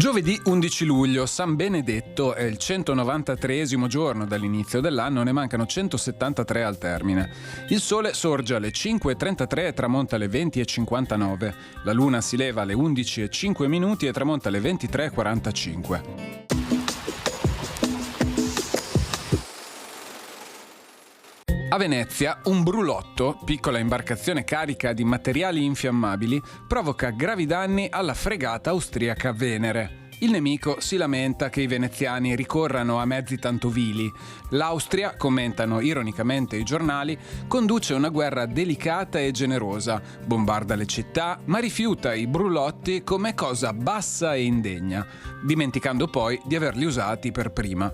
Giovedì 11 luglio, San Benedetto, è il 193esimo giorno dall'inizio dell'anno, ne mancano 173 al termine. Il sole sorge alle 5:33 e tramonta alle 20:59. La luna si leva alle 11:05 e tramonta alle 23:45. A Venezia, un brulotto, piccola imbarcazione carica di materiali infiammabili, provoca gravi danni alla fregata austriaca Venere. Il nemico si lamenta che i veneziani ricorrano a mezzi tanto vili. L'Austria, commentano ironicamente i giornali, conduce una guerra delicata e generosa, bombarda le città, ma rifiuta i brulotti come cosa bassa e indegna, dimenticando poi di averli usati per prima.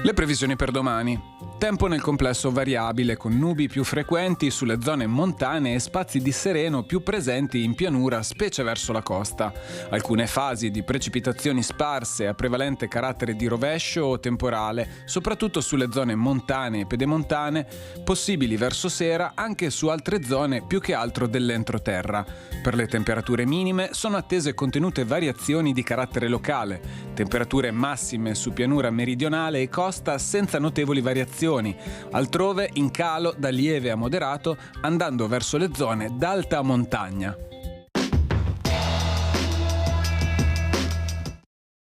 Le previsioni per domani. Tempo nel complesso variabile, con nubi più frequenti sulle zone montane e spazi di sereno più presenti in pianura, specie verso la costa. Alcune fasi di precipitazioni sparse a prevalente carattere di rovescio o temporale, soprattutto sulle zone montane e pedemontane, possibili verso sera anche su altre zone più che altro dell'entroterra. Per le temperature minime sono attese contenute variazioni di carattere locale, temperature massime su pianura meridionale e costa senza notevoli variazioni, altrove in calo da lieve a moderato, andando verso le zone d'alta montagna.